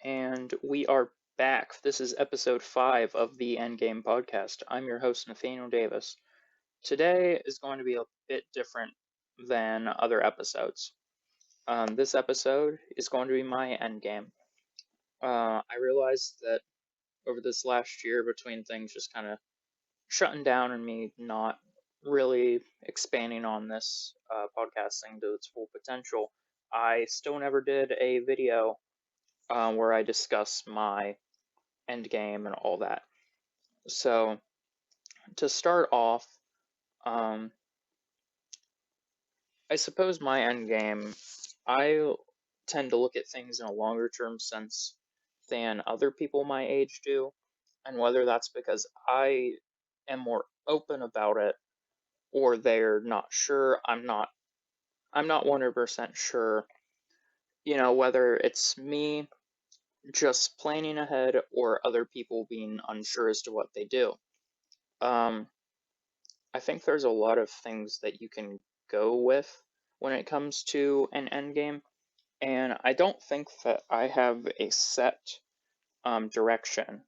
And we are back. This is episode 5 of the Endgame podcast. I'm your host, Nathaniel Davis. Today is going to be a bit different than other episodes. This episode is going to be my Endgame. I realized that over this last year, between things just kind of shutting down and me not really expanding on this podcasting to its full potential, I still never did a video where I discuss my end game and all that. So to start off, um, I suppose my end game, I tend to look at things in a longer term sense than other people my age do, and whether that's because I am more open about it or they're not sure, I'm not 100% sure, whether it's me just planning ahead or other people being unsure as to what they do. Um, I think there's a lot of things that you can go with when it comes to an end game, and I don't think that I have a set direction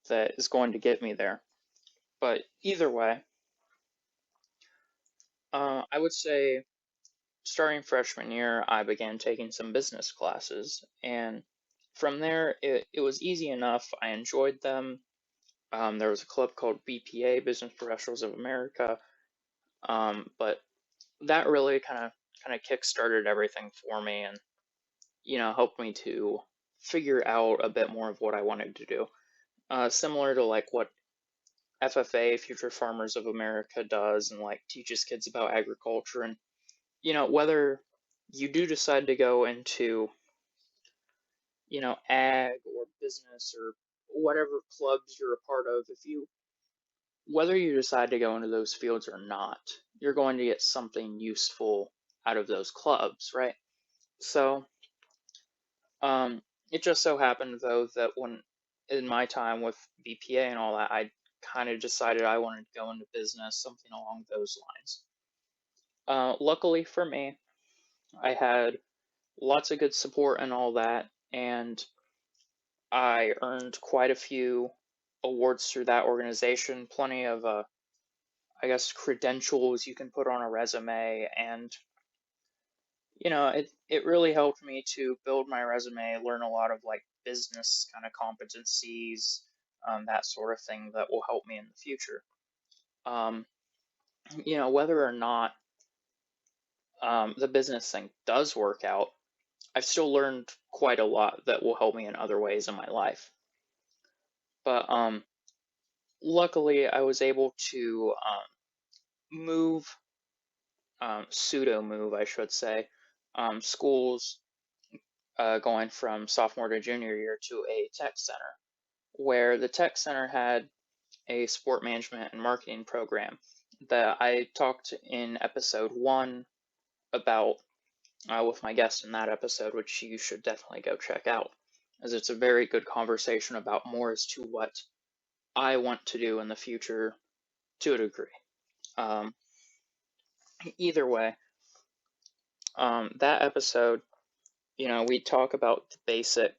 that is going to get me there. But either way, I would say starting freshman year, I began taking some business classes, and from there, it was easy enough. I enjoyed them. There was a club called BPA, Business Professionals of America, but that really kind of kick-started everything for me and helped me to figure out a bit more of what I wanted to do. Similar to like what FFA, Future Farmers of America, does and like teaches kids about agriculture. And whether you do decide to go into ag or business or whatever clubs you're a part of, if you whether you decide to go into those fields or not, you're going to get something useful out of those clubs, right? So, um, it just so happened though that when in my time with BPA and all that, I kind of decided I wanted to go into business, something along those lines. Luckily for me, I had lots of good support and all that, and I earned quite a few awards through that organization, plenty of I guess credentials you can put on a resume, and it really helped me to build my resume, learn a lot of like business kind of competencies, that sort of thing that will help me in the future. Um, whether or not the business thing does work out, I've still learned quite a lot that will help me in other ways in my life. But luckily, I was able to move, pseudo move, I should say, schools going from sophomore to junior year to a tech center, where the tech center had a sport management and marketing program that I talked in episode 1 about with my guest in that episode, which you should definitely go check out, as it's a very good conversation about more as to what I want to do in the future to a degree. Um, Either way, that episode, we talk about the basic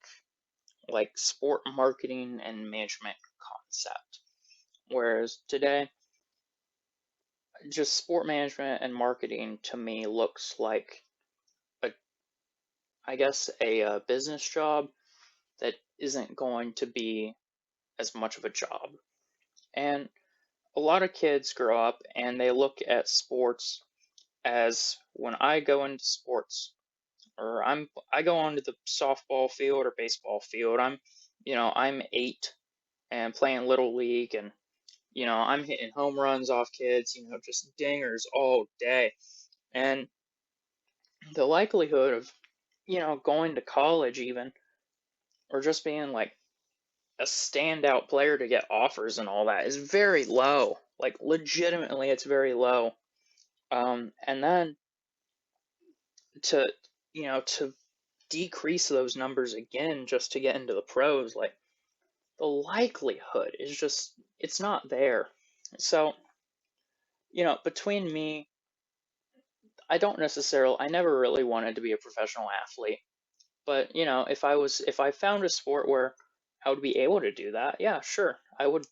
like sport marketing and management concept. Whereas today, just sport management and marketing to me looks like a, I guess, a business job that isn't going to be as much of a job. And a lot of kids grow up and they look at sports as when I go into sports or I go onto the softball field or baseball field, I'm 8 and playing little league and I'm hitting home runs off kids, just dingers all day. And the likelihood of, going to college even, or just being like a standout player to get offers and all that is very low. Like legitimately, it's very low. And then to, to decrease those numbers again just to get into the pros, like the likelihood is just, it's not there. So, between me, I never really wanted to be a professional athlete, But, if I found a sport where I would be able to do that, yeah, sure, I would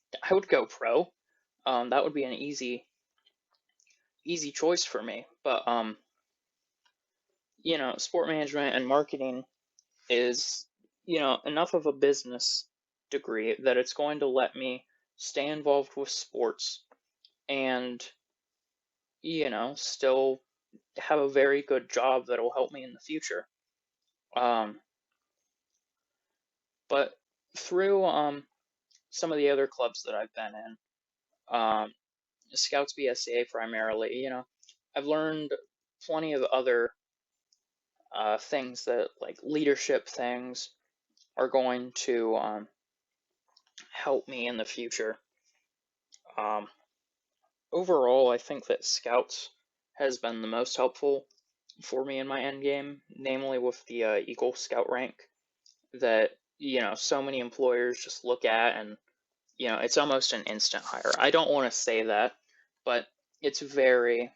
go pro. That would be an easy choice for me. But sport management and marketing is, enough of a business degree that it's going to let me stay involved with sports and, still have a very good job that'll help me in the future. Um, but through some of the other clubs that I've been in, Scouts BSCA primarily, I've learned plenty of other things that, like leadership things, are going to help me in the future. Um, Overall, I think that Scouts has been the most helpful for me in my end game, namely with the Eagle Scout rank that, so many employers just look at, and, it's almost an instant hire. I don't want to say that, but it's very,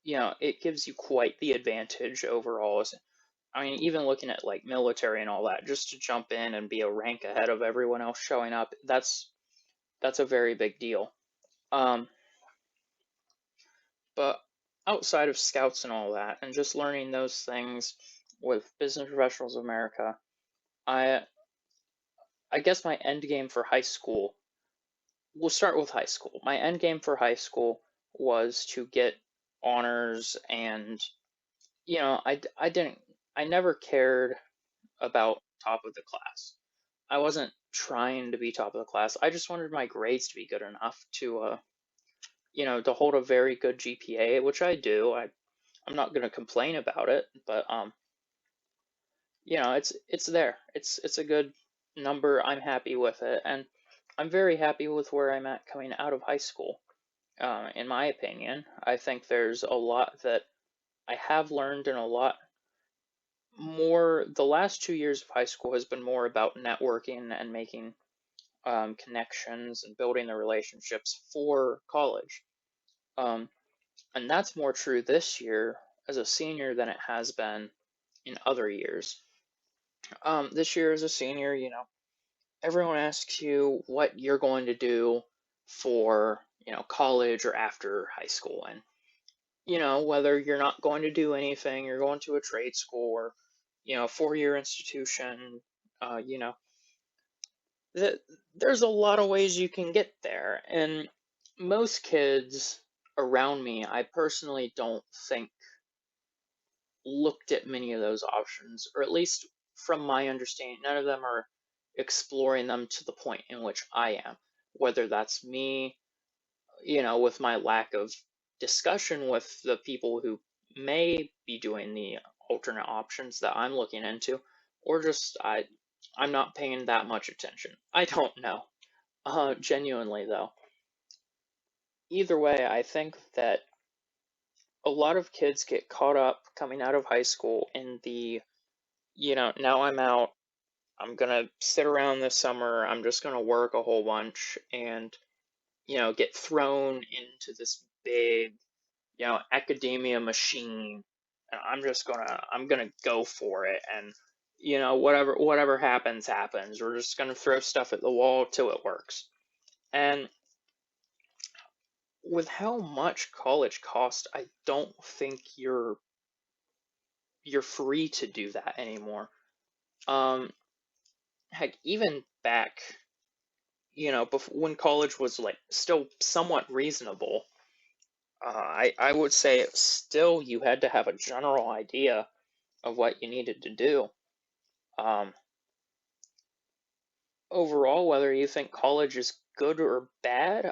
it gives you quite the advantage overall. I mean, even looking at like military and all that, just to jump in and be a rank ahead of everyone else showing up, that's a very big deal. Um, but outside of scouts and all that, and just learning those things with Business Professionals of America, I I guess my end game for high school. We'll start with high school. My end game for high school was to get honors, and I never cared about top of the class. I wasn't trying to be top of the class. I just wanted my grades to be good enough to to hold a very good GPA, which I do. I'm not going to complain about it, but it's there. It's a good number. I'm happy with it, and I'm very happy with where I'm at coming out of high school. In my opinion, I think there's a lot that I have learned, and a lot more. The last 2 years of high school has been more about networking and making connections and building the relationships for college. Um, and that's more true this year as a senior than it has been in other years. This year as a senior, everyone asks you what you're going to do for, college or after high school. And, whether you're not going to do anything, you're going to a trade school or, a 4-year institution, uh, you know, that there's a lot of ways you can get there. And most kids around me, I personally don't think looked at many of those options, or at least from my understanding, none of them are exploring them to the point in which I am. Whether that's me, with my lack of discussion with the people who may be doing the alternate options that I'm looking into, or just I'm not paying that much attention. I don't know. Genuinely though. Either way, I think that a lot of kids get caught up coming out of high school in the, now I'm out, I'm gonna sit around this summer, I'm just gonna work a whole bunch and, get thrown into this big, academia machine. And I'm gonna go for it, and, whatever happens, happens. We're just gonna throw stuff at the wall till it works. And with how much college costs, I don't think you're free to do that anymore. Um, Heck, even back, before, when college was like still somewhat reasonable, I would say still you had to have a general idea of what you needed to do. Um, Overall, whether you think college is good or bad,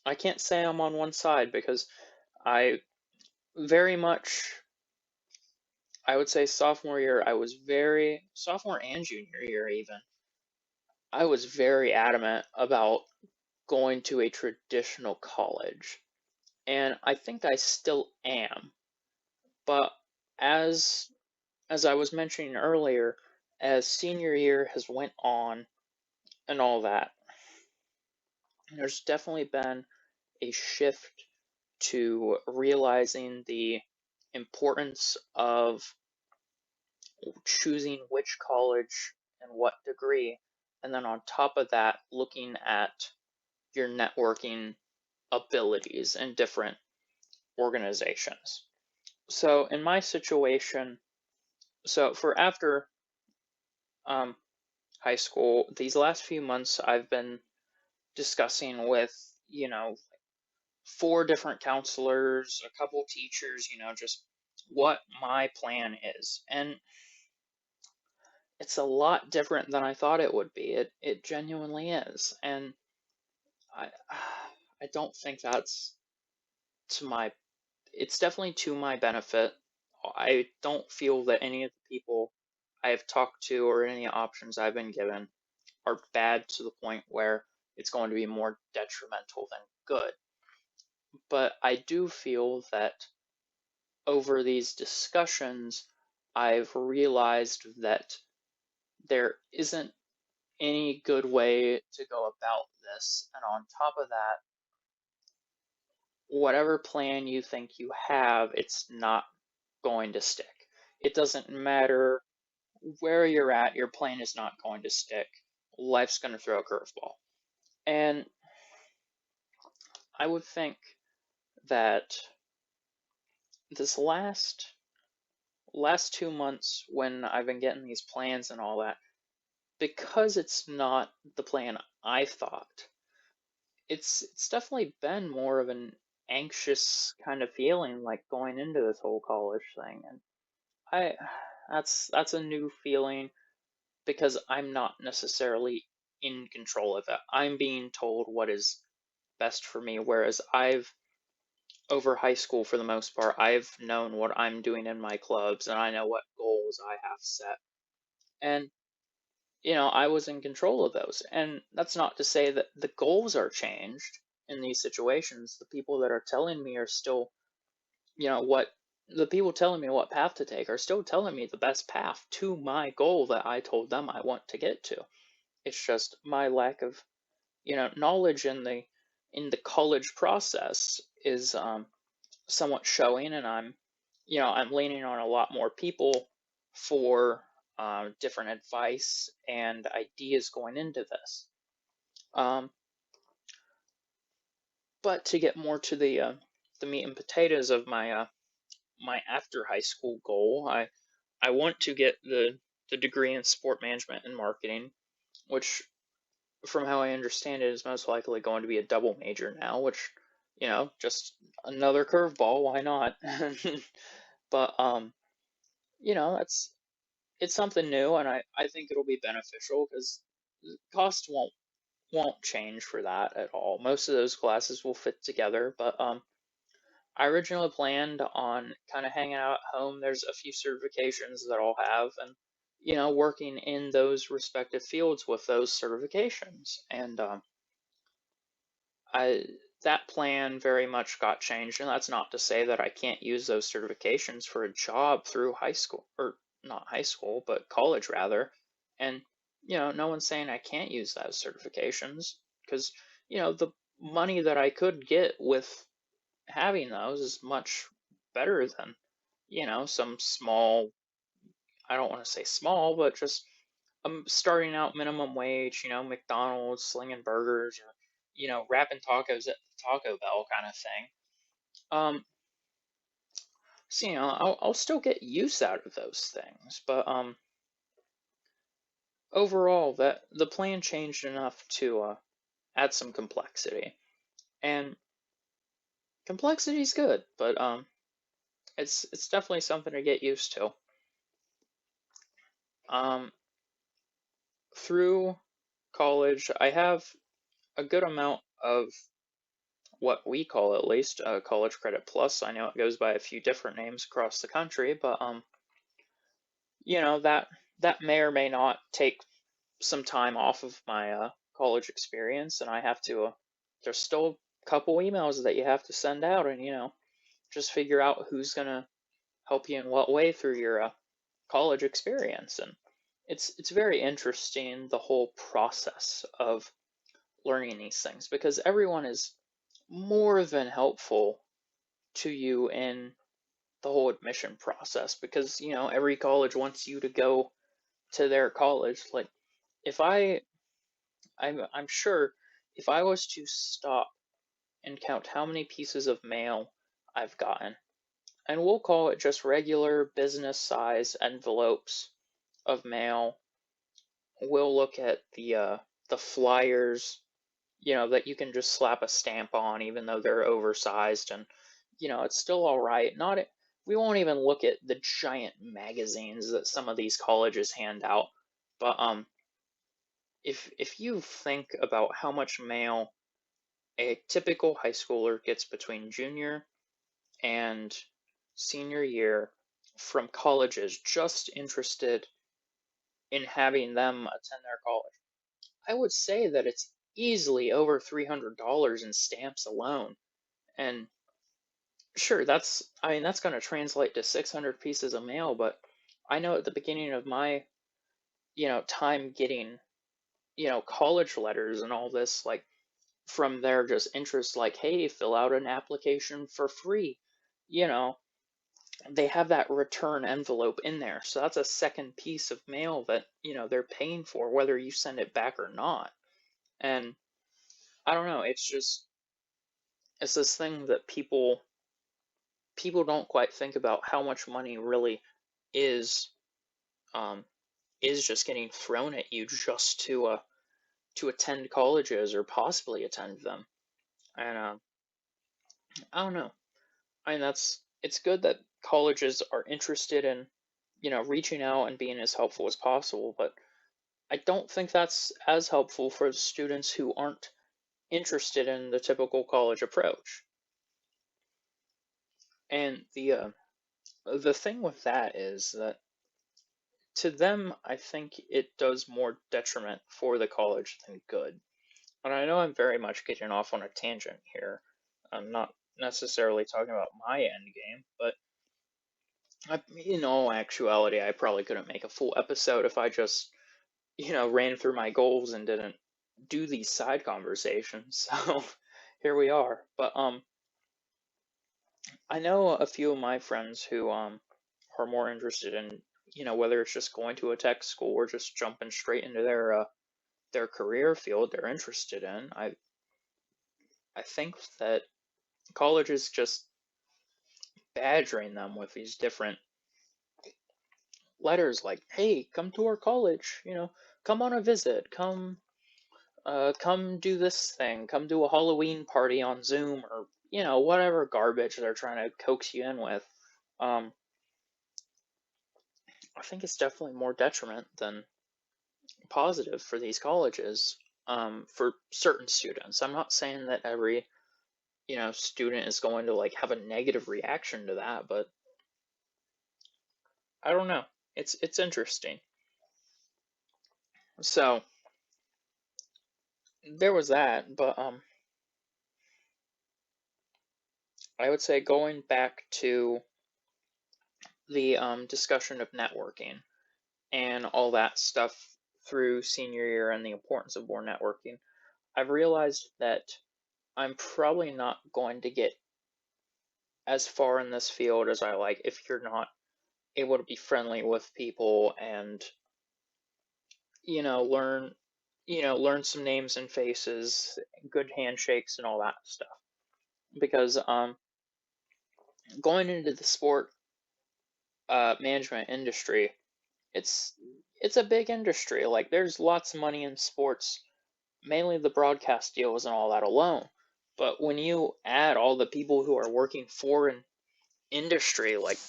I can't say I'm on one side because I very much, I would say sophomore year, sophomore and junior year even, I was very adamant about going to a traditional college. And I think I still am. But as as I was mentioning earlier, as senior year has went on and all that, there's definitely been a shift to realizing the importance of choosing which college and what degree, and then on top of that, looking at your networking abilities in different organizations. So in my situation, so for after um, high school, these last few months I've been discussing with, you know, 4 different counselors, a couple teachers, just what my plan is. And it's a lot different than I thought it would be. It genuinely is. And I I don't think that's to my it's definitely to my benefit. I don't feel that any of the people I have talked to or any options I've been given are bad to the point where it's going to be more detrimental than good. But I do feel that over these discussions, I've realized that there isn't any good way to go about this. And on top of that, whatever plan you think you have, it's not going to stick. It doesn't matter where you're at, your plan is not going to stick. Life's going to throw a curveball. And I would think that this last 2 months when I've been getting these plans and all that, because it's not the plan I thought, it's definitely been more of an anxious kind of feeling like going into this whole college thing. And I that's a new feeling because I'm not necessarily in control of it. I'm being told what is best for me, whereas I've over high school for the most part, I've known what I'm doing in my clubs and I know what goals I have set. And I was in control of those. And that's not to say that the goals are changed in these situations. The people that are telling me are still, what the people telling me what path to take are still telling me the best path to my goal that I told them I want to get to. It's just my lack of, knowledge in the college process is somewhat showing, and I'm leaning on a lot more people for different advice and ideas going into this. Um, but to get more to the meat and potatoes of my after high school goal, I want to get the degree in sport management and marketing, which, from how I understand it, is most likely going to be a double major now, which, just another curveball, why not? But it's something new, and I think it'll be beneficial because cost won't change for that at all. Most of those classes will fit together, but I originally planned on kind of hanging out at home. There's a few certifications that I'll have, and working in those respective fields with those certifications. And I that plan very much got changed, and that's not to say that I can't use those certifications for a job through high school, or not high school, but college rather. And no one's saying I can't use those certifications because the money that I could get with having those is much better than some small, I don't want to say small, but just starting out minimum wage, McDonald's slinging burgers, or wrapping tacos at the Taco Bell kind of thing. So I'll still get use out of those things, but overall, that the plan changed enough to add some complexity, and complexity is good, but it's definitely something to get used to. Um, through college, I have a good amount of what we call, at least, college credit plus. I know it goes by a few different names across the country, but that may or may not take some time off of my college experience, and I have to. There's still a couple emails that you have to send out, and just figure out who's gonna help you in what way through your college experience. And it's very interesting, the whole process of learning these things, because everyone is more than helpful to you in the whole admission process because, every college wants you to go to their college. Like, if I'm sure if I was to stop and count how many pieces of mail I've gotten, and we'll call it just regular business size envelopes of mail. We'll look at the flyers, that you can just slap a stamp on, even though they're oversized, and it's still all right. Not We won't even look at the giant magazines that some of these colleges hand out, but if you think about how much mail a typical high schooler gets between junior and senior year from colleges just interested in having them attend their college, I would say that it's easily over $300 in stamps alone. And sure, that's going to translate to 600 pieces of mail, but I know at the beginning of my, time getting, college letters and all this, like from their just interest, like, hey, fill out an application for free, you know, they have that return envelope in there. So that's a second piece of mail that, they're paying for whether you send it back or not. And I don't know, it's this thing that people don't quite think about how much money really is um is just getting thrown at you just to attend colleges or possibly attend them. And I don't know. I mean, it's good that colleges are interested in, reaching out and being as helpful as possible, but I don't think that's as helpful for the students who aren't interested in the typical college approach. And the thing with that is that to them, I think it does more detriment for the college than good. And I know I'm very much getting off on a tangent here. I'm not necessarily talking about my end game, but in all actuality, I probably couldn't make a full episode if I just, ran through my goals and didn't do these side conversations. So here we are. But I know a few of my friends who are more interested in, whether it's just going to a tech school or just jumping straight into their career field they're interested in. I think that college is just badgering them with these different letters like, "Hey, come to our college, come on a visit, come do this thing, come do a Halloween party on Zoom," or whatever garbage they're trying to coax you in with. Um, I think it's definitely more detriment than positive for these colleges, for certain students. I'm not saying that every, student is going to like have a negative reaction to that, but I don't know. It's interesting. So there was that, but I would say going back to the discussion of networking and all that stuff through senior year and the importance of more networking, I've realized that I'm probably not going to get as far in this field as I like if you're not able to be friendly with people and learn learn some names and faces, good handshakes and all that stuff. Because going into the sport management industry, it's it's a big industry. Like there's lots of money in sports, mainly the broadcast deals and all that alone. But when you add all the people who are working for an industry, like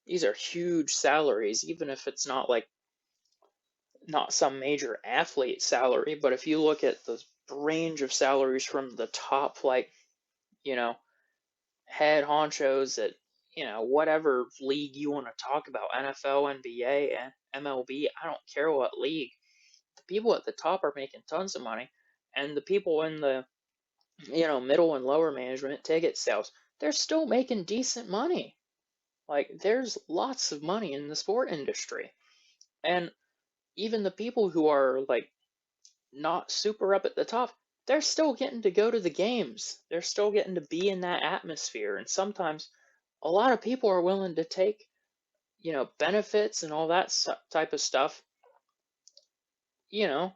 these are huge salaries, even if it's not like not some major athlete salary, but if you look at the range of salaries from the top, like, you know, head honchos at, whatever league you want to talk about, NFL, NBA, MLB, I don't care what league, the people at the top are making tons of money, and the people in the, middle and lower management, ticket sales, they're still making decent money. Like, there's lots of money in the sport industry. And even the people who are like not super up at the top, they're still getting to go to the games. They're still getting to be in that atmosphere. And sometimes a lot of people are willing to take, benefits and all that type of stuff. You know,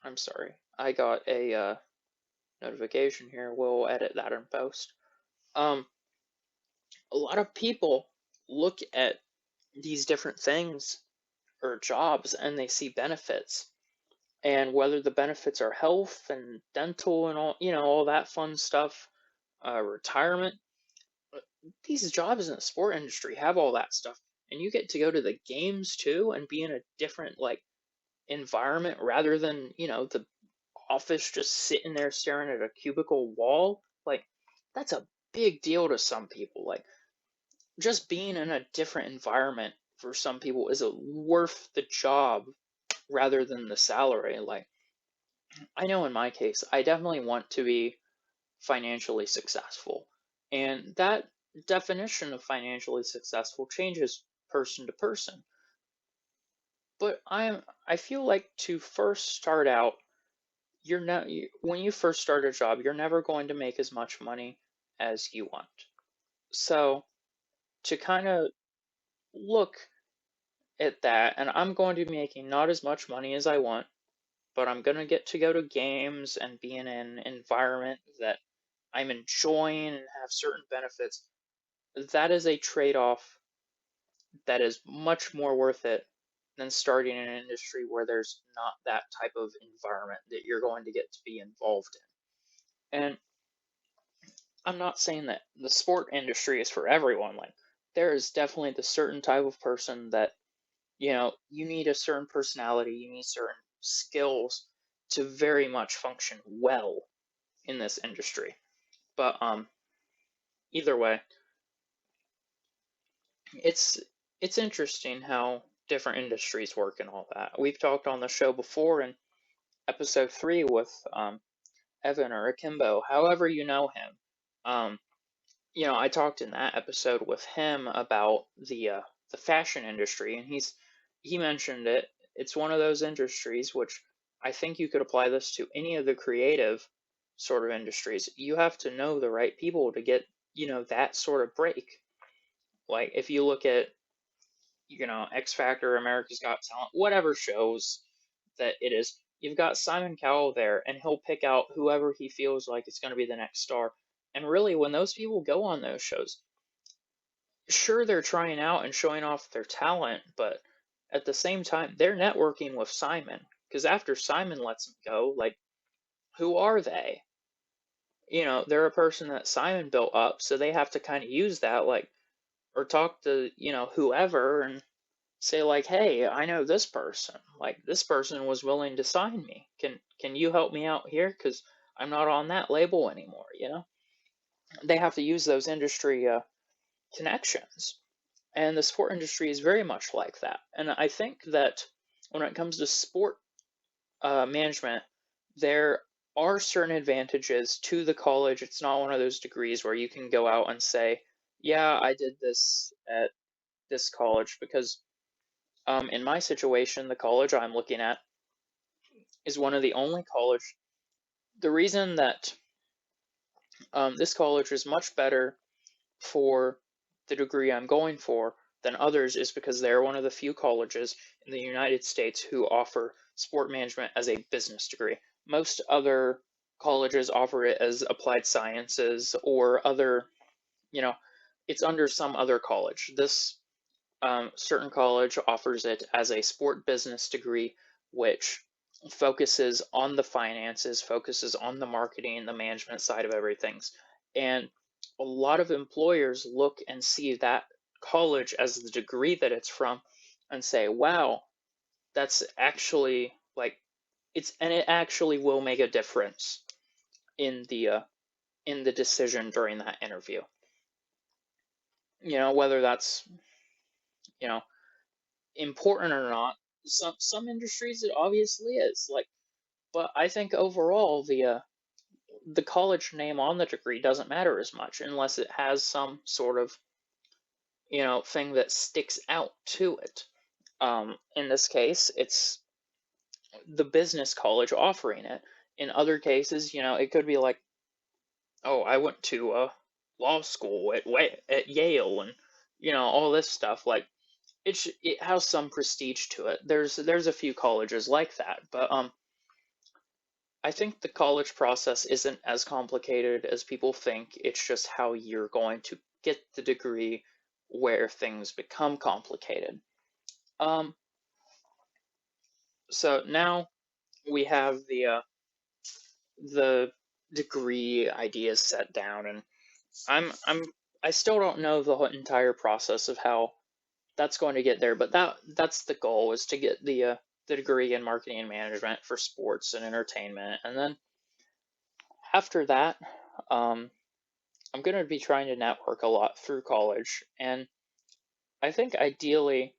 I'm sorry. I got a notification here. We'll edit that in post. Um, a lot of people look at these different things or jobs and they see benefits. And whether the benefits are health and dental and all, all that fun stuff, retirement, these jobs in the sport industry have all that stuff. And you get to go to the games too and be in a different like environment rather than, the office just sitting there staring at a cubicle wall. Like that's a big deal to some people. Like just being in a different environment for some people is worth the job rather than the salary. Like I know in my case, I definitely want to be financially successful. And that definition of financially successful changes person to person. But I feel like to first start out, you're not when you first start a job, you're never going to make as much money as you want. So to kind of look at that, and I'm going to be making not as much money as I want, but I'm going to get to go to games and be in an environment that I'm enjoying and have certain benefits. That is a trade-off that is much more worth it than starting in an industry where there's not that type of environment that you're going to get to be involved in. And I'm not saying that the sport industry is for everyone. Like, there is definitely the certain type of person that, you need a certain personality, you need certain skills to very much function well in this industry. But either way, it's it's interesting how different industries work and all that. We've talked on the show before in episode 3 with Evan or Akimbo, however you know him. Um, I talked in that episode with him about the fashion industry, and he mentioned it. It's one of those industries which I think you could apply this to any of the creative sort of industries. You have to know the right people to get, that sort of break. Like if you look at, X Factor, America's Got Talent, whatever shows that it is, you've got Simon Cowell there, and he'll pick out whoever he feels like is going to be the next star. And really, when those people go on those shows, sure, they're trying out and showing off their talent, but at the same time, they're networking with Simon. Because after Simon lets them go, like, who are they? They're a person that Simon built up, so they have to kind of use that, like, or talk to, whoever and say like, hey, I know this person. Like this person was willing to sign me. Can you help me out here? Because I'm not on that label anymore. They have to use those industry connections, and the sport industry is very much like that. And I think that when it comes to sport management, there are certain advantages to the college. It's not one of those degrees where you can go out and say, yeah, I did this at this college, because in my situation, the college I'm looking at is one of the only college. The reason that this college is much better for the degree I'm going for than others is because they're one of the few colleges in the United States who offer sport management as a business degree. Most other colleges offer it as applied sciences or other, you know, it's under some other college. This certain college offers it as a sport business degree, which focuses on the finances, focuses on the marketing, the management side of everything. And a lot of employers look and see that college as the degree that it's from and say, wow, that's actually like and it actually will make a difference in the decision during that interview. Whether that's, you know, important or not. Some industries it obviously is. Like, but I think overall the college name on the degree doesn't matter as much unless it has some sort of thing that sticks out to it. In this case, it's the business college offering it. In other cases, it could be like, oh, I went to law school at Yale, and all this stuff. Like it has some prestige to it. There's a few colleges like that, but I think the college process isn't as complicated as people think. It's just how you're going to get the degree where things become complicated. Um, so now we have the degree ideas set down, and I'm I still don't know the whole entire process of how that's going to get there, but that's the goal, is to get the degree in marketing and management for sports and entertainment, and then after that, um, I'm going to be trying to network a lot through college, and I think ideally,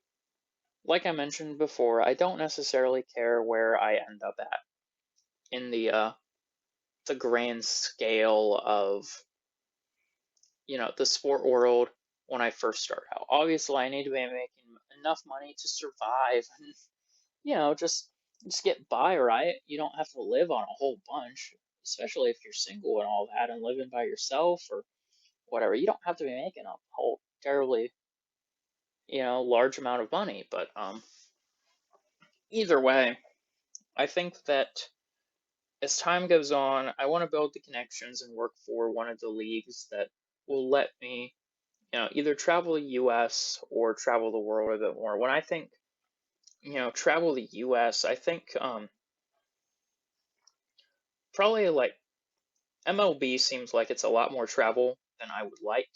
like I mentioned before, I don't necessarily care where I end up at in the grand scale of the sport world when I first start out. Obviously, I need to be making enough money to survive and just get by, right? You don't have to live on a whole bunch, especially if you're single and all that and living by yourself or whatever. You don't have to be making a whole terribly large amount of money, but either way, I think that as time goes on, I want to build the connections and work for one of the leagues that will let me either travel the US or travel the world a bit more. When I think travel the US, I think probably like MLB seems like it's a lot more travel than I would like,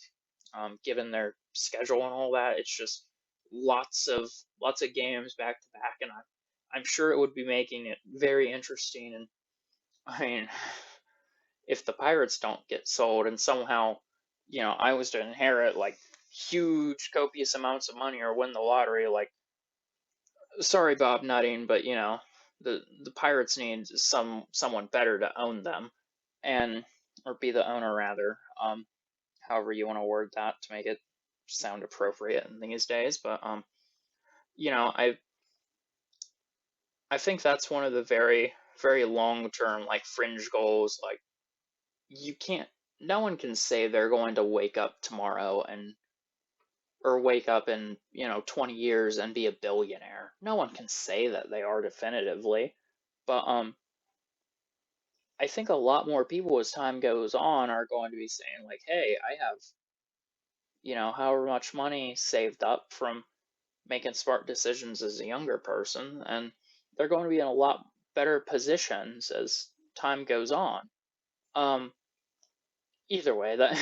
given their schedule and all that. It's just lots of games back to back, and I'm sure it would be making it very interesting. And I mean, if the Pirates don't get sold and somehow I was to inherit like huge copious amounts of money or win the lottery, like, sorry Bob Nutting, but the Pirates need someone better to own them, and or be the owner rather. However you want to word that to make it sound appropriate in these days. But you know, I think that's one of the very very long term like fringe goals. Like you can't, no one can say they're going to wake up tomorrow and or wake up in 20 years and be a billionaire. No one can say that they are definitively. But I think a lot more people as time goes on are going to be saying like, hey, I have however much money saved up from making smart decisions as a younger person, and they're going to be in a lot better positions as time goes on. Um, Either way, that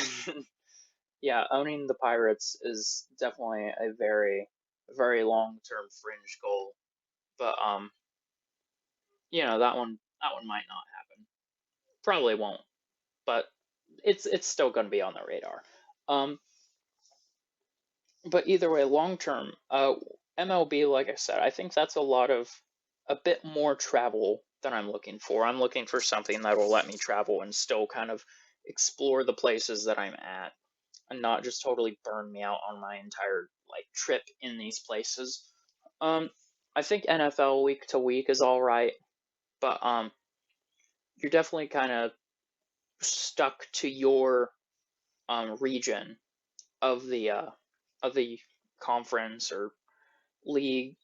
yeah, owning the Pirates is definitely a very, very long-term fringe goal. But that one might not happen. Probably won't, but it's still going to be on the radar. Um, but either way, long term, MLB, like I said, I think that's a bit more travel than I'm looking for. I'm looking for something that will let me travel and still kind of explore the places that I'm at and not just totally burn me out on my entire like trip in these places. Um, I think NFL week to week is all right, but you're definitely kind of stuck to your region of the conference or league.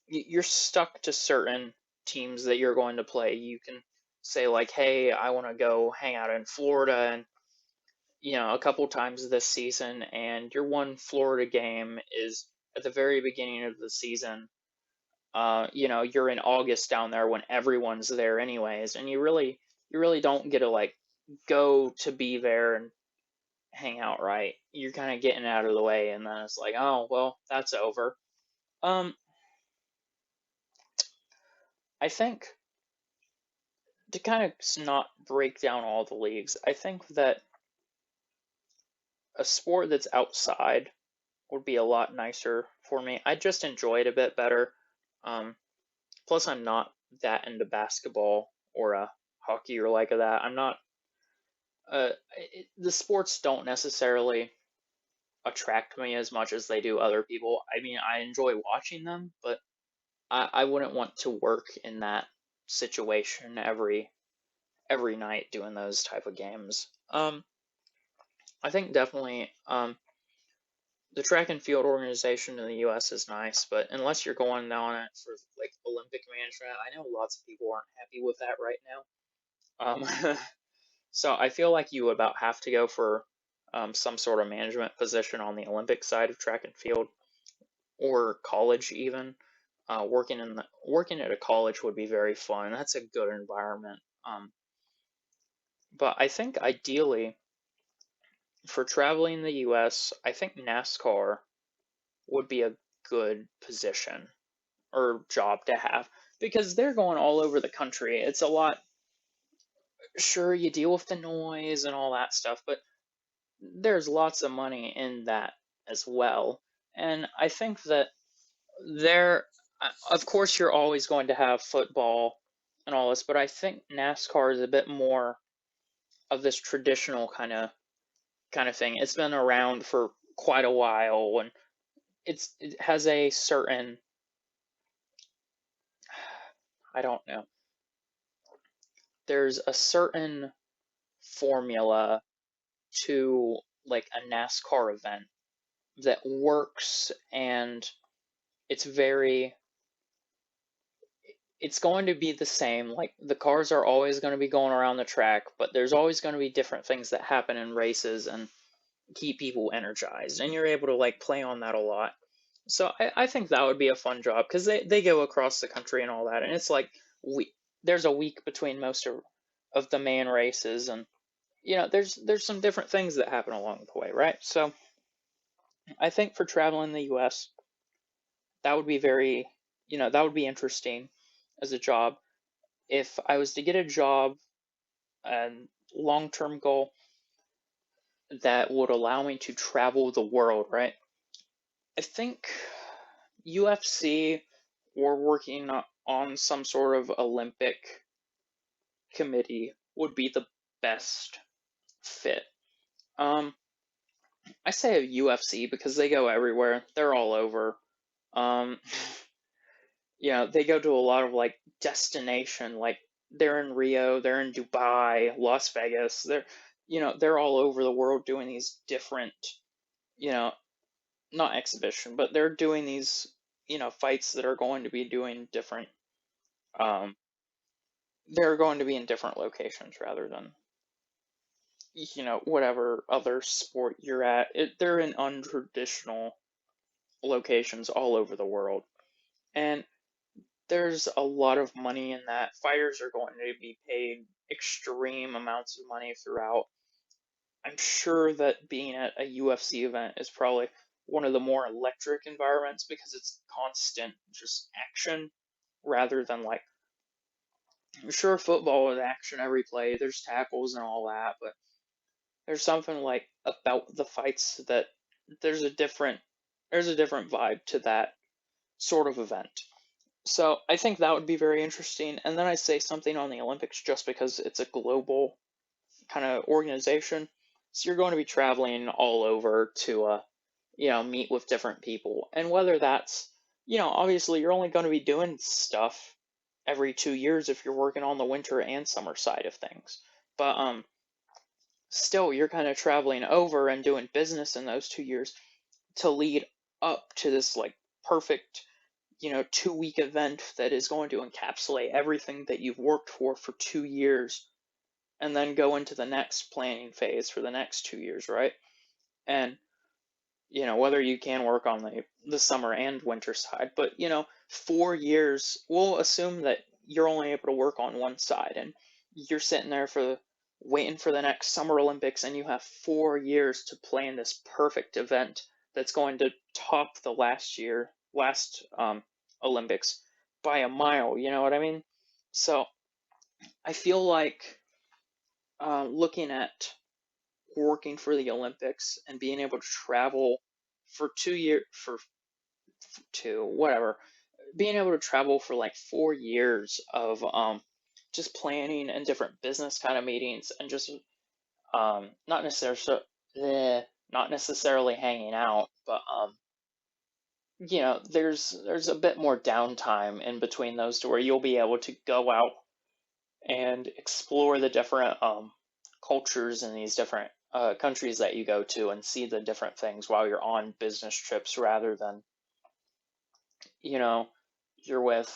You're stuck to certain teams that you're going to play. You can say like, hey, I want to go hang out in Florida and a couple times this season, and your one Florida game is at the very beginning of the season. You're in August down there when everyone's there anyways, and you really don't get to like go to be there and hang out, right? You're kind of getting out of the way, and then it's like, oh well, that's over. Um, I think to kind of not break down all the leagues, I think that a sport that's outside would be a lot nicer for me. I just enjoy it a bit better. Um, Plus, I'm not that into basketball or hockey or like that. I'm not. The sports don't necessarily attract me as much as they do other people. I mean, I enjoy watching them, but I wouldn't want to work in that situation every night doing those type of games. I think definitely the track and field organization in the U.S. is nice, but unless you're going down it for like Olympic management, I know lots of people aren't happy with that right now. So I feel like you would about have to go for some sort of management position on the Olympic side of track and field, or college even. Working at a college would be very fun. That's a good environment. But I think ideally for traveling in the U.S., I think NASCAR would be a good position or job to have because they're going all over the country. It's a lot. Sure, you deal with the noise and all that stuff, but there's lots of money in that as well. And I think that there, of course, you're always going to have football and all this, but I think NASCAR is a bit more of this traditional kind of thing. It's been around for quite a while, and it has a certain, I don't know, there's a certain formula to like a NASCAR event that works, and it's very it's going to be the same. Like the cars are always going to be going around the track, but there's always going to be different things that happen in races and keep people energized. And you're able to like play on that a lot. So I think that would be a fun job because they go across the country and all that. And it's like we there's a week between most of the main races, and there's some different things that happen along the way, right? So I think for traveling in the US, that would be that would be interesting as a job. If I was to get a job and long-term goal that would allow me to travel the world, right? I think UFC or working on some sort of Olympic committee would be the best fit. Um, I say UFC because they go everywhere. They're all over. Um, they go to a lot of like destination, like they're in Rio, they're in Dubai, Las Vegas. They're all over the world doing these different, you know, not exhibition, but they're doing these, fights that are going to be doing different, um, they're going to be in different locations rather than, whatever other sport you're at. They're in untraditional locations all over the world. And there's a lot of money in that. Fighters are going to be paid extreme amounts of money throughout. I'm sure that being at a UFC event is probably one of the more electric environments because it's constant just action rather than like, I'm sure football is action every play, there's tackles and all that, but there's something like about the fights that there's a different there's a different vibe to that sort of event. So I think that would be very interesting. And then I say something on the Olympics just because it's a global kind of organization. So you're going to be traveling all over to, meet with different people. And whether that's, obviously you're only going to be doing stuff every 2 years if you're working on the winter and summer side of things. But still, you're kind of traveling over and doing business in those 2 years to lead up to this like perfect 2 week event that is going to encapsulate everything that you've worked for 2 years, and then go into the next planning phase for the next 2 years, right? And whether you can work on the summer and winter side, but 4 years, we'll assume that you're only able to work on one side, and you're sitting there waiting for the next Summer Olympics, and you have 4 years to plan this perfect event that's going to top the last Olympics by a mile. You know what I mean? So I feel like looking at working for the Olympics and being able to travel for 2 years for two whatever, being able to travel for like 4 years of just planning and different business kind of meetings and just not necessarily not necessarily hanging out, but there's a bit more downtime in between those two where you'll be able to go out and explore the different cultures in these different countries that you go to and see the different things while you're on business trips rather than, you know, you're with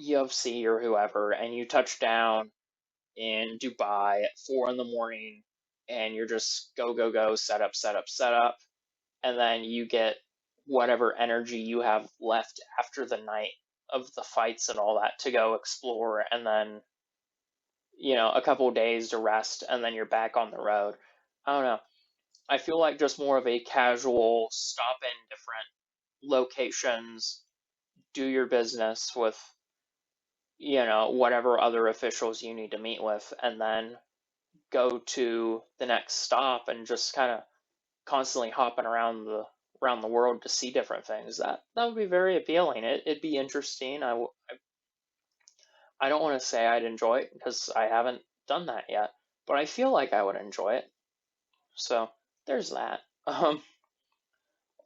UFC or whoever and you touch down in Dubai at 4 in the morning and you're just go, go, go, set up, set up, set up. And then you get whatever energy you have left after the night of the fights and all that to go explore and then, a couple days to rest and then you're back on the road. I don't know. I feel like just more of a casual stop in different locations, do your business with, whatever other officials you need to meet with, and then go to the next stop and just kind of constantly hopping around the world to see different things. That would be very appealing. It'd be interesting. I don't want to say I'd enjoy it because I haven't done that yet, but I feel like I would enjoy it. So there's that.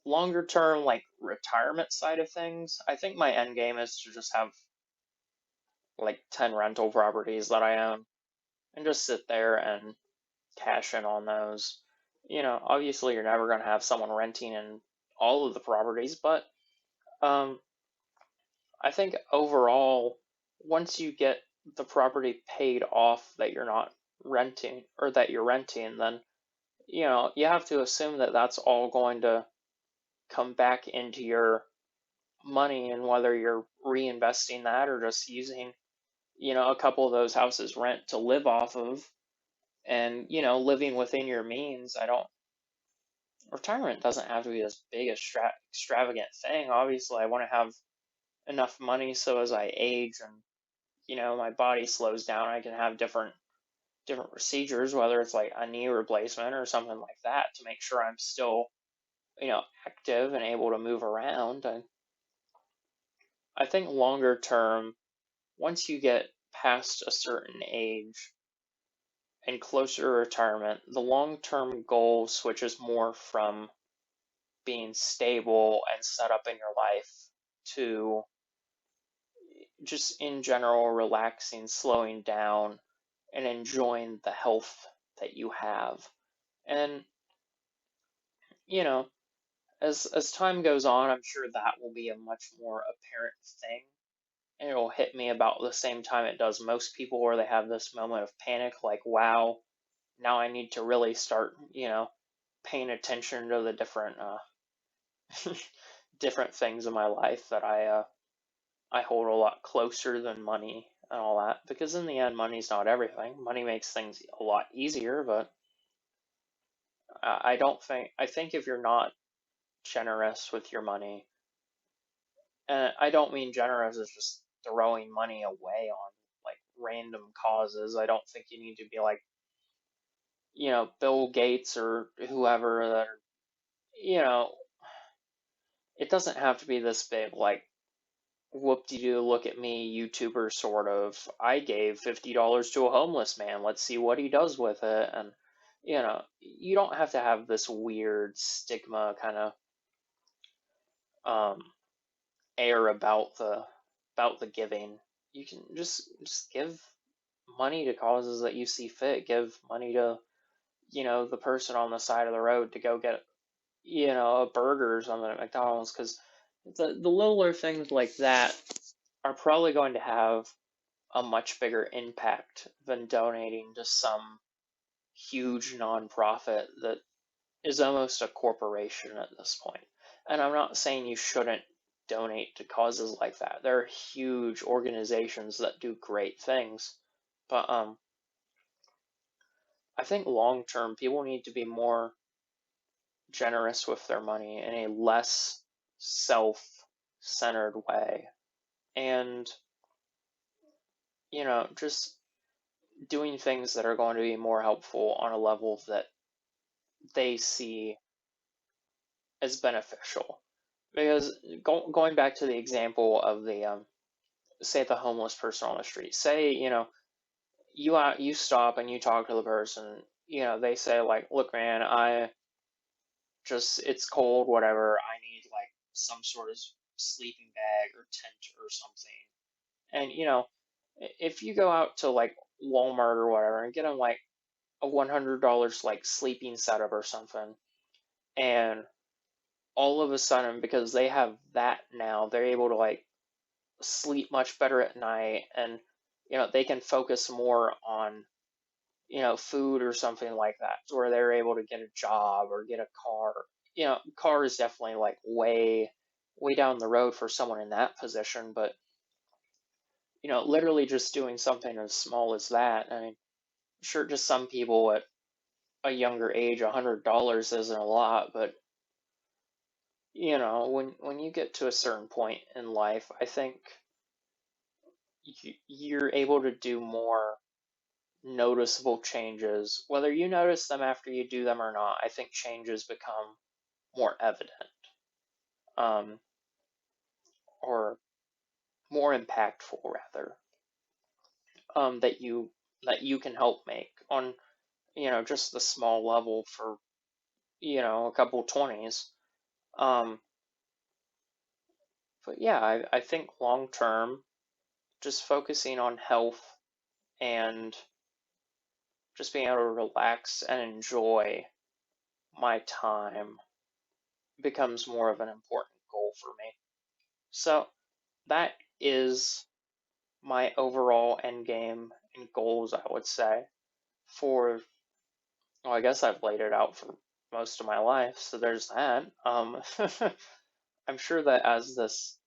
Longer term, like retirement side of things, I think my end game is to just have like 10 rental properties that I own and just sit there and cash in on those. Obviously you're never going to have someone renting in all of the properties, but um, I think overall, once you get the property paid off that you're not renting or that you're renting, then you have to assume that that's all going to come back into your money, and whether you're reinvesting that or just using, a couple of those houses rent to live off of and, living within your means. I don't Retirement doesn't have to be this big extravagant thing. Obviously, I want to have enough money so as I age and, my body slows down, I can have different procedures, whether it's like a knee replacement or something like that, to make sure I'm still, active and able to move around. And I think longer term, once you get past a certain age and closer to retirement, the long term goal switches more from being stable and set up in your life to just in general relaxing, slowing down, and enjoying the health that you have. And, you know, as time goes on, I'm sure that will be a much more apparent thing. And it'll hit me about the same time it does most people, where they have this moment of panic, like, wow, now I need to really start, paying attention to the different things in my life that I hold a lot closer than money and all that. Because in the end, money's not everything. Money makes things a lot easier, but I think if you're not generous with your money, and I don't mean generous as just throwing money away on like random causes. I don't think you need to be like, Bill Gates or whoever that are, you know, it doesn't have to be this big, like, whoop-de-doo, look at me, YouTuber sort of. I gave $50 to a homeless man. Let's see what he does with it. And, you don't have to have this weird stigma kind of um, air about the giving. You can just give money to causes that you see fit. Give money to, the person on the side of the road to go get, a burger or something at McDonald's, because the littler things like that are probably going to have a much bigger impact than donating to some huge nonprofit that is almost a corporation at this point. And I'm not saying you shouldn't donate to causes like that. There are huge organizations that do great things. But I think long term people need to be more generous with their money in a less self-centered way. And, just doing things that are going to be more helpful on a level that they see as beneficial. Because going back to the example of the say the homeless person on the street, say you stop and you talk to the person, they say like, look man, I just it's cold, whatever, I need like some sort of sleeping bag or tent or something. And if you go out to like Walmart or whatever and get them like a $100 like sleeping setup or something, and all of a sudden, because they have that now, they're able to like sleep much better at night, and they can focus more on food or something like that, where they're able to get a job or get a car. Car is definitely like way down the road for someone in that position, but literally just doing something as small as that. I mean, sure, to some people at a younger age, $100 isn't a lot, but when you get to a certain point in life, I think you're able to do more noticeable changes. Whether you notice them after you do them or not, I think changes become more evident, um, or more impactful rather, that you can help make on just the small level for a couple 20s. Um, but yeah, I think long term, just focusing on health and just being able to relax and enjoy my time becomes more of an important goal for me. So that is my overall end game and goals, I would say, for, well, I guess I've laid it out for most of my life, so there's that. I'm sure that as this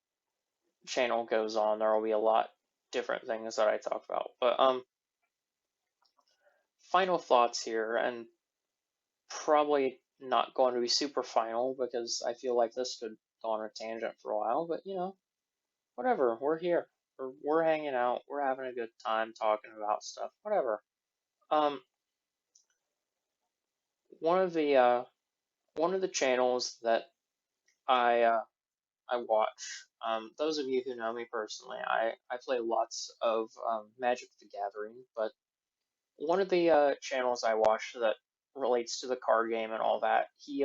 channel goes on, there will be a lot different things that I talk about. But final thoughts here, and probably not going to be super final because I feel like this could go on a tangent for a while, but whatever, we're here. We're hanging out, we're having a good time talking about stuff, whatever. Um, one of the channels that I I watch. Those of you who know me personally, I play lots of Magic the Gathering, but one of the channels I watch that relates to the card game and all that, he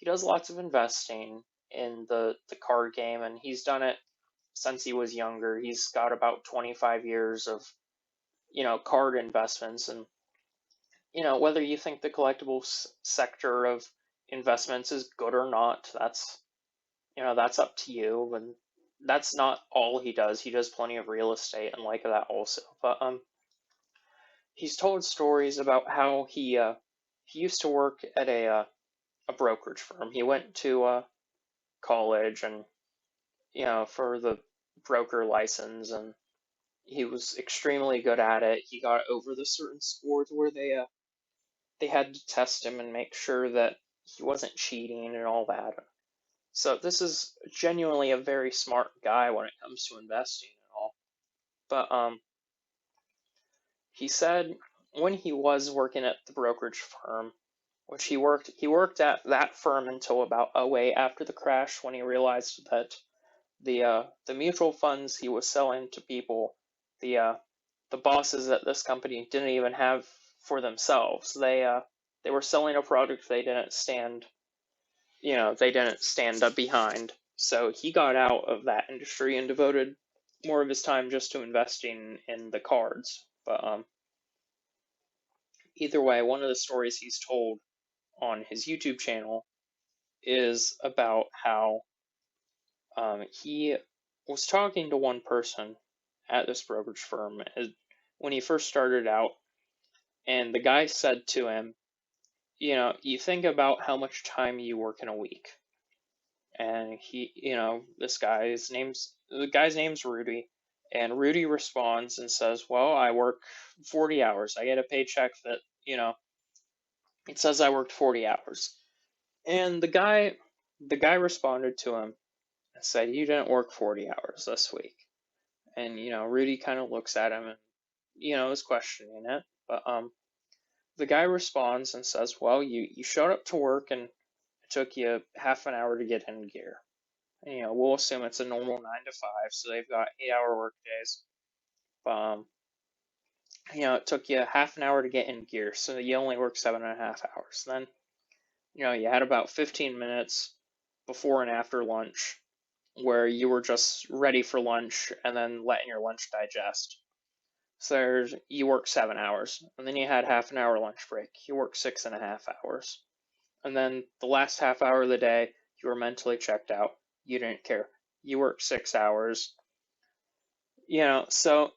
does lots of investing in the card game, and he's done it since he was younger. He's got about 25 years of card investments, and whether you think the collectibles sector of investments is good or not, that's up to you. And that's not all he does. He does plenty of real estate and like that also. But he's told stories about how he used to work at a brokerage firm. He went to college and for the broker license, and he was extremely good at it. He got over the certain scores where they had to test him and make sure that he wasn't cheating and all that. So this is genuinely a very smart guy when it comes to investing and all. But he said when he was working at the brokerage firm, which he worked at that firm until about '08 after the crash, when he realized that the mutual funds he was selling to people, the bosses at this company didn't even have for themselves. They were selling a product they didn't stand up behind. So he got out of that industry and devoted more of his time just to investing in the cards. But either way, one of the stories he's told on his YouTube channel is about how he was talking to one person at this brokerage firm when he first started out, and the guy said to him, you think about how much time you work in a week. And the guy's name's Rudy, and Rudy responds and says, "Well, I work 40 hours. I get a paycheck that, it says I worked 40 hours." And the guy responded to him and said, "You didn't work 40 hours this week." And Rudy kind of looks at him and is questioning it, but the guy responds and says, "Well, you showed up to work and it took you half an hour to get in gear. And, we'll assume it's a normal 9 to 5, so they've got 8-hour work days. Um, it took you half an hour to get in gear, so you only work 7.5 hours. Then, you had about 15 minutes before and after lunch where you were just ready for lunch and then letting your lunch digest. So you work 7 hours, and then you had half an hour lunch break. You work 6.5 hours. And then the last half hour of the day, you were mentally checked out. You didn't care. You worked 6 hours. So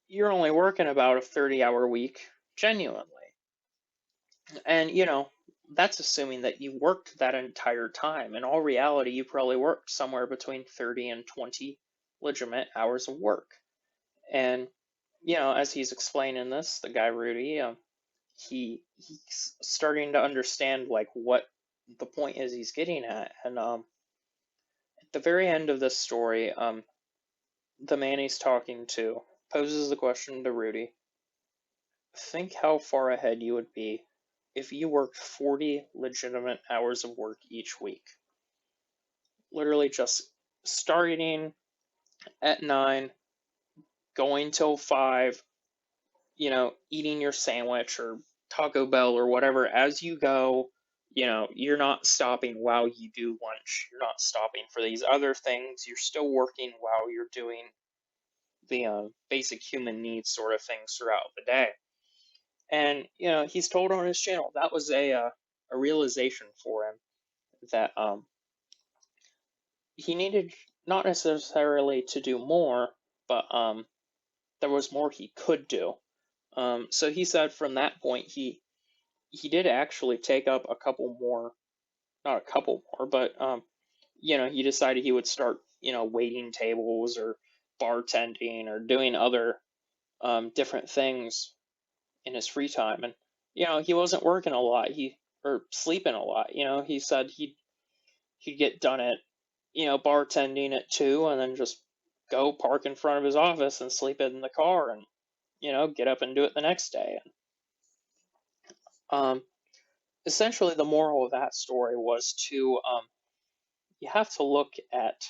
you're only working about a 30-hour week, genuinely. And, that's assuming that you worked that entire time. In all reality, you probably worked somewhere between 30 and 20 legitimate hours of work. And, as he's explaining this, the guy Rudy, he's starting to understand like what the point is he's getting at. And at the very end of this story, the man he's talking to poses the question to Rudy. Think how far ahead you would be if you worked 40 legitimate hours of work each week. Literally just starting at 9, going till 5, eating your sandwich or Taco Bell or whatever as you go. You're not stopping while you do lunch. You're not stopping for these other things. You're still working while you're doing the basic human needs sort of things throughout the day. And he's told on his channel that was a realization for him that he needed not necessarily to do more, but there was more he could do. So he said from that point he did actually take up a couple more, not a couple more, but he decided he would start waiting tables or bartending or doing other different things in his free time. And he wasn't working a lot, or sleeping a lot. He said he'd get done at bartending at 2 and then just go park in front of his office and sleep in the car and get up and do it the next day. And essentially the moral of that story was to you have to look at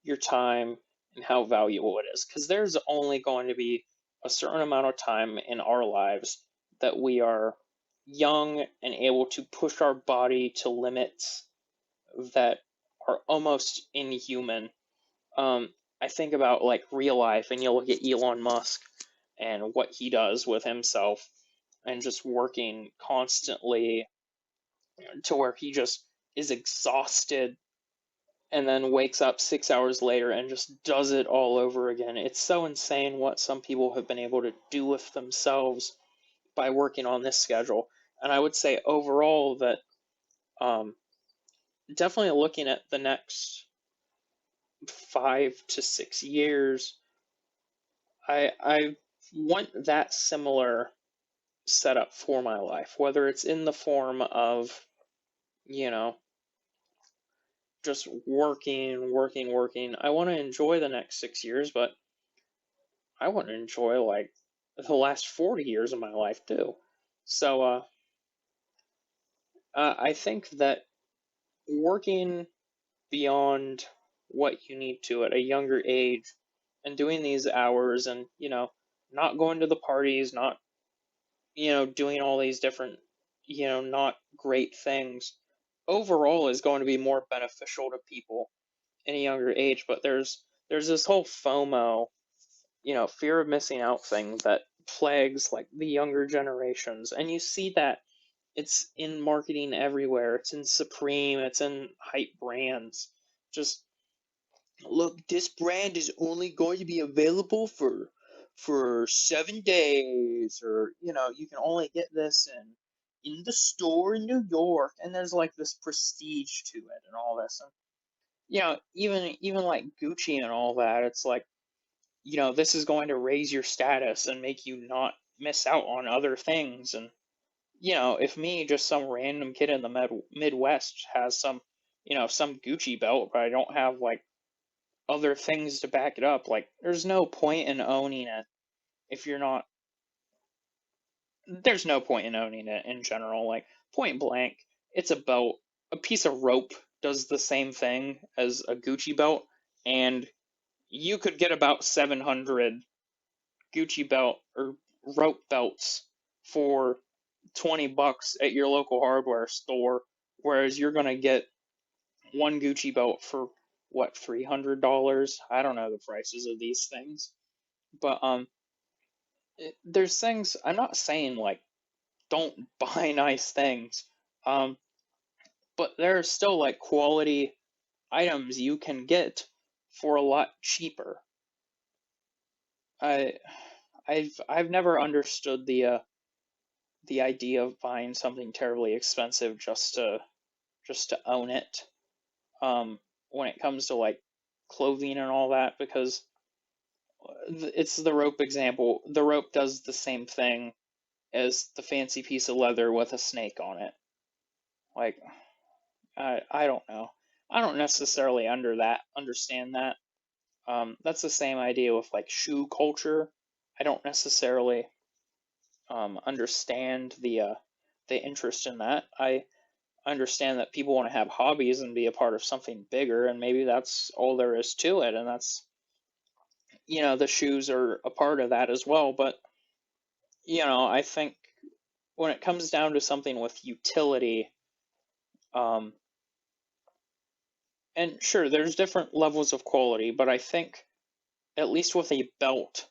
your time and how valuable it is, because there's only going to be a certain amount of time in our lives that we are young and able to push our body to limits that are almost inhuman. I think about like real life, and you look at Elon Musk and what he does with himself, and just working constantly to where he just is exhausted and then wakes up 6 hours later and just does it all over again. It's so insane what some people have been able to do with themselves by working on this schedule. And I would say overall that um, definitely looking at the next 5 to 6 years, I want that similar setup for my life, whether it's in the form of, you know, just working. I want to enjoy the next 6 years, but I want to enjoy like the last 40 years of my life too. So I think that working beyond what you need to at a younger age and doing these hours and, not going to the parties, not, doing all these different, not great things overall is going to be more beneficial to people in a younger age. But there's this whole FOMO, fear of missing out thing that plagues like the younger generations. And you see that it's in marketing everywhere. It's in Supreme, it's in hype brands. Just look, this brand is only going to be available for 7 days, or you can only get this in the store in New York, and there's like this prestige to it and all this. And even like Gucci and all that, it's like, this is going to raise your status and make you not miss out on other things. And if me, just some random kid in the Midwest, has some Gucci belt, but I don't have like other things to back it up, like there's no point in owning it if you're not. There's no point in owning it in general. Like point blank, it's a belt. A piece of rope does the same thing as a Gucci belt, and you could get about 700 Gucci belt or rope belts for $20 at your local hardware store, whereas you're gonna get one Gucci belt for what, $300? I don't know the prices of these things, but there's things, I'm not saying like don't buy nice things, um, but there are still like quality items you can get for a lot cheaper. I I've never understood the idea of buying something terribly expensive just to own it. When it comes to like clothing and all that, because it's the rope example. The rope does the same thing as the fancy piece of leather with a snake on it. Like I don't know. I don't necessarily understand that. That's the same idea with like shoe culture. I don't necessarily understand the interest in that. I understand that people want to have hobbies and be a part of something bigger, and maybe that's all there is to it, and that's, the shoes are a part of that as well. But I think when it comes down to something with utility, um, and sure, there's different levels of quality, but I think at least with a belt,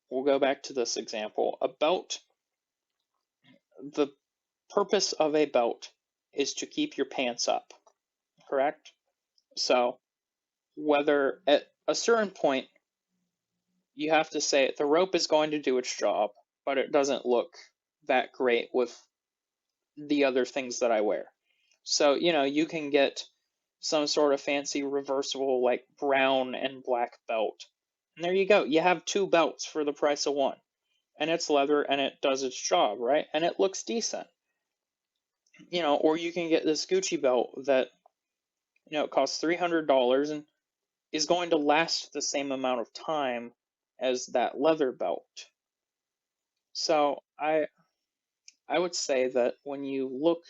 we'll go back to this example. A belt, the purpose of a belt is to keep your pants up, correct? So whether at a certain point you have to say the rope is going to do its job, but it doesn't look that great with the other things that I wear. So, you can get some sort of fancy reversible like brown and black belt. And there you go. You have two belts for the price of one. And it's leather and it does its job, right? And it looks decent. Or you can get this Gucci belt that, it costs $300 and is going to last the same amount of time as that leather belt. So I would say that when you look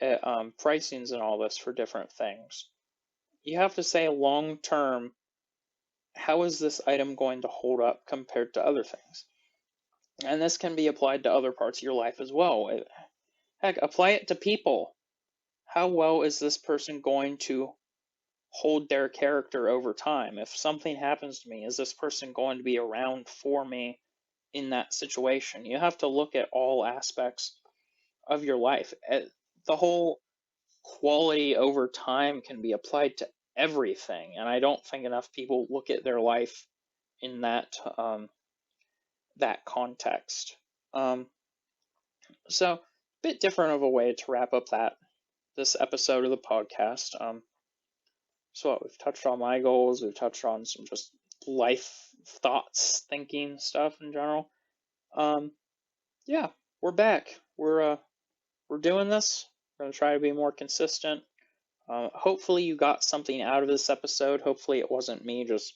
at pricings and all this for different things, you have to say long term, how is this item going to hold up compared to other things? And this can be applied to other parts of your life as well. Heck, apply it to people. How well is this person going to hold their character over time? If something happens to me, is this person going to be around for me in that situation? You have to look at all aspects of your life. The whole quality over time can be applied to everything, and I don't think enough people look at their life in that context. Um, so, a bit different of a way to wrap up this episode of the podcast. So we've touched on my goals, we've touched on some just life thoughts, thinking stuff in general. Um, yeah, we're back. We're doing this. We're gonna try to be more consistent. Hopefully you got something out of this episode. Hopefully it wasn't me just,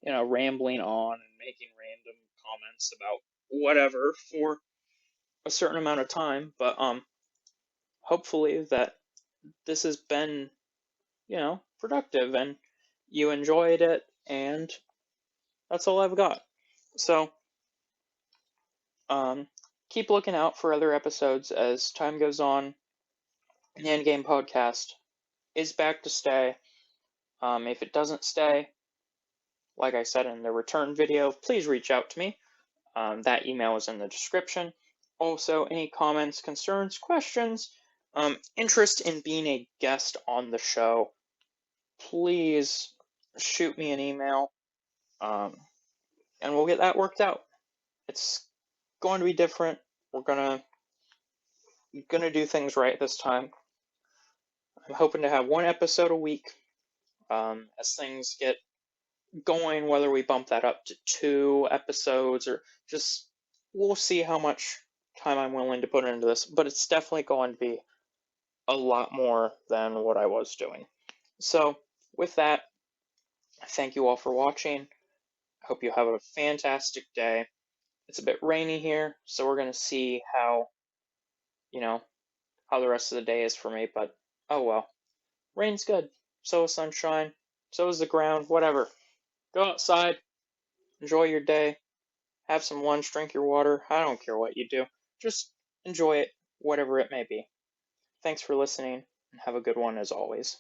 rambling on and making random comments about whatever for a certain amount of time. But hopefully that this has been, productive and you enjoyed it, and that's all I've got. So um, keep looking out for other episodes as time goes on. The Endgame podcast is back to stay. If it doesn't stay, like I said in the return video, please reach out to me. That email is in the description. Also, any comments, concerns, questions, interest in being a guest on the show, please shoot me an email, and we'll get that worked out. It's going to be different. We're gonna do things right this time. I'm hoping to have one episode a week. As things get going, whether we bump that up to 2 episodes or just, we'll see how much time I'm willing to put into this, but it's definitely going to be a lot more than what I was doing. So with that, thank you all for watching. I hope you have a fantastic day. It's a bit rainy here, so we're going to see you know, how the rest of the day is for me, but oh well. Rain's good. So is sunshine. So is the ground. Whatever. Go outside. Enjoy your day. Have some lunch. Drink your water. I don't care what you do. Just enjoy it, whatever it may be. Thanks for listening, and have a good one as always.